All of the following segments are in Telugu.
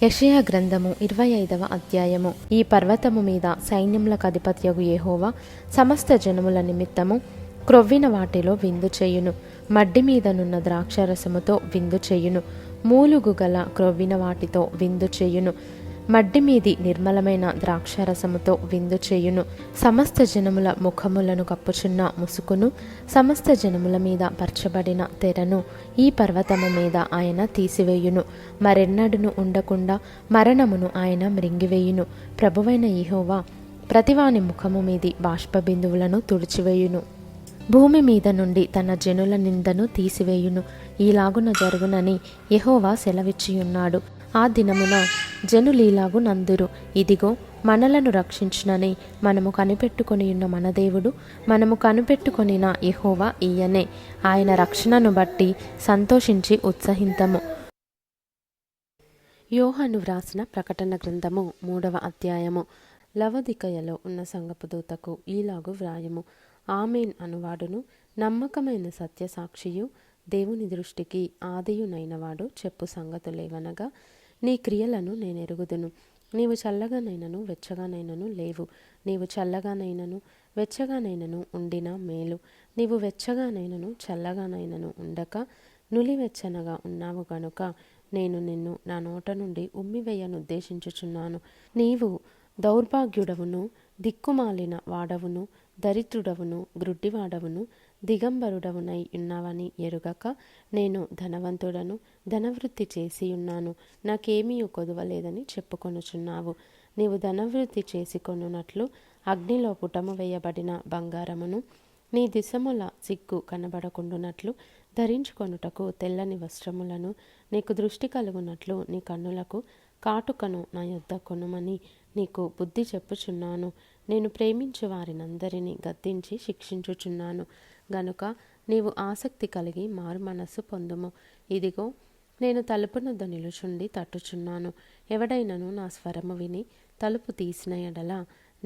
యెషయా గ్రంథము 25వ అధ్యాయము. ఈ పర్వతము మీద సైన్యములకు అధిపత్యగు యెహోవా సమస్త జనముల నిమిత్తము క్రొవ్విన వాటిలో విందు చేయును. మడ్డి మీదనున్న ద్రాక్షరసముతో విందు చేయును. మూలుగు గల క్రొవ్విన వాటితో విందు చేయును. మడ్డి మీది నిర్మలమైన ద్రాక్షరసముతో విందు చేయును. సమస్త జనముల ముఖములను కప్పుచున్న ముసుకును, సమస్త జనముల మీద పరచబడిన తెరను ఈ పర్వతము మీద ఆయన తీసివేయును. మరెన్నడును ఉండకుండా మరణమును ఆయన మృంగివేయును. ప్రభువైన యెహోవా ప్రతివాని ముఖము మీది బాష్పబిందువులను తుడిచివేయును. భూమి మీద నుండి తన జనుల నిందను తీసివేయును. ఈలాగున జరుగునని యెహోవా సెలవిచ్చియున్నాడు. ఆ దినమున జనులీలాగు నందురు, ఇదిగో మనలను రక్షించునని మనము కనిపెట్టుకొనియున్న మన దేవుడు, మనము కనిపెట్టుకొనిన యెహోవా ఈయనే. ఆయన రక్షణను బట్టి సంతోషించి ఉత్సహింతము. యోహాను వ్రాసిన ప్రకటన గ్రంథము 3వ అధ్యాయము. లవొదికయలో ఉన్న సంగపు దూతకు ఈలాగు వ్రాయము. ఆమేన్ అనువాడును, నమ్మకమైన సత్యసాక్షియు, దేవుని దృష్టికి ఆదియునైనవాడు చెప్పు సంగతులేవనగా, నీ క్రియలను నేనెరుగుదును. నీవు చల్లగానైనను వెచ్చగానైనను లేవు. నీవు చల్లగానైనను వెచ్చగానైనను ఉండిన మేలు. నీవు వెచ్చగానైనను చల్లగానైనను ఉండక నులివెచ్చనగా ఉన్నావు గనుక నేను నిన్ను నా నోట నుండి ఉమ్మివేయనుద్దేశించుచున్నాను. నీవు దౌర్భాగ్యుడవును, దిక్కుమాలిన వాడవును, దరిద్రుడవును, గ్రుడ్డివాడవును, దిగంబరుడవునై ఉన్నావని ఎరుగక నేను ధనవంతుడను, ధనవృద్ధి చేసి ఉన్నాను, నాకేమీ కొదువలేదని చెప్పుకొనుచున్నావు. నీవు ధనవృద్ధి చేసుకొనున్నట్లు అగ్నిలో పుటము వేయబడిన బంగారమును, నీ దిశముల సిగ్గు కనబడకుండునట్లు ధరించుకొనుటకు తెల్లని వస్త్రములను, నీకు దృష్టి కలుగునట్లు నీ కన్నులకు కాటుకను నా యొద్ద కొనుమని నీకు బుద్ధి చెప్పుచున్నాను. నేను ప్రేమించు వారినందరినీ గద్దించి శిక్షించుచున్నాను గనుక నీవు ఆసక్తి కలిగి మారు మనస్సు పొందుము. ఇదిగో నేను తలుపునొద్ద నిలుచుండి తట్టుచున్నాను. ఎవడైనను నా స్వరము విని తలుపు తీసిన ఎడల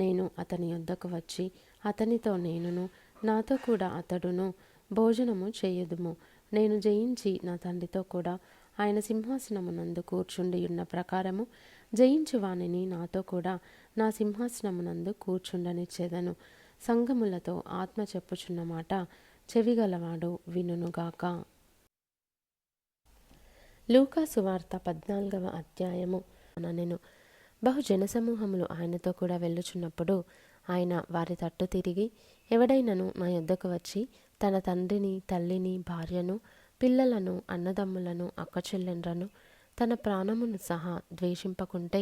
నేను అతని యొద్దకు వచ్చి అతనితో నేనును, నాతో కూడా అతడును భోజనము చేయుదుము. నేను జయించి నా తండ్రితో కూడా ఆయన సింహాసనమునందు కూర్చుండి ఉన్న ప్రకారము జయించు వానిని నాతో కూడా నా సింహాసనమునందు కూర్చుండనిచ్చేదను. సంఘములతో ఆత్మ చెప్పుచున్న మాట చెవిగలవాడు వినుగాక. లూకా సువార్త 14వ అధ్యాయము. నేను బహుజనసమూహములు ఆయనతో కూడా వెళ్ళుచున్నప్పుడు ఆయన వారి తట్టు తిరిగి, ఎవడైనను నా యొద్దకు వచ్చి తన తండ్రిని, తల్లిని, భార్యను, పిల్లలను, అన్నదమ్ములను, అక్కచెల్లెండ్రను, తన ప్రాణమును సహా ద్వేషింపకుంటే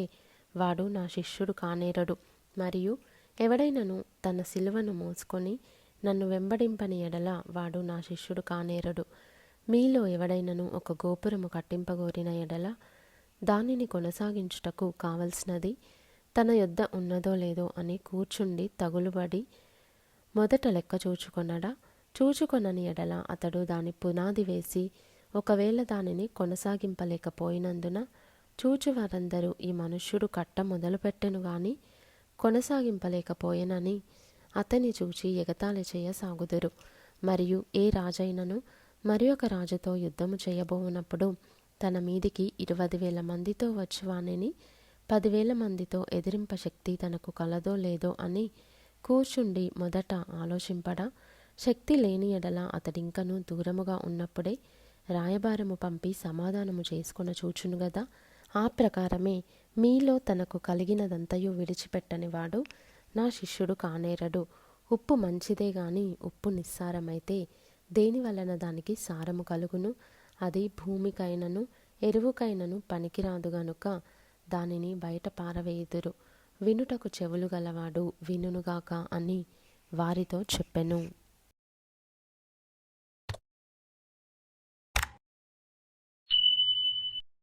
వాడు నా శిష్యుడు కానేరడు. మరియు ఎవడైనను తన సిలువను మోసుకొని నన్ను వెంబడింపని ఎడల వాడు నా శిష్యుడు కానేరడు. మీలో ఎవడైనను ఒక గోపురము కట్టింపగోరిన ఎడల దానిని కొనసాగించుటకు కావలసినది తన యొద్ద ఉన్నదో లేదో అని కూర్చుండి తగులుబడి మొదట లెక్క చూచుకొనడా? చూచుకొనని ఎడల అతడు దాని పునాది వేసి ఒకవేళ దానిని కొనసాగింపలేకపోయినందున చూచువారందరూ ఈ మనుష్యుడు కట్ట మొదలుపెట్టెను గాని కొనసాగింపలేకపోయెనని అతని చూచి ఎగతాళి చేయసాగుదురు. మరియు ఏ రాజైనను మరి ఒక రాజుతో యుద్ధము చేయబోవునప్పుడు తన మీదికి 20,000 మందితో వచ్చువానిని 10,000 మందితో ఎదిరింప శక్తి తనకు కలదో లేదో అని కూర్చుండి మొదట ఆలోచింపడా? శక్తి లేని ఎడల అతడింకను దూరముగా ఉన్నప్పుడే రాయబారము పంపి సమాధానము చేసుకొన చూచును గదా. ఆ ప్రకారమే మీలో తనకు కలిగినదంతయు విడిచిపెట్టని వాడు నా శిష్యుడు కానేరడు. ఉప్పు మంచిదే గాని ఉప్పు నిస్సారమైతే దేని వలన దానికి సారము కలుగును? అది భూమికైనను ఎరువుకైనను పనికిరాదు గనుక దానిని బయట పారవేయుదురు. వినుటకు చెవులు గలవాడు వినుగాక అని వారితో చెప్పెను.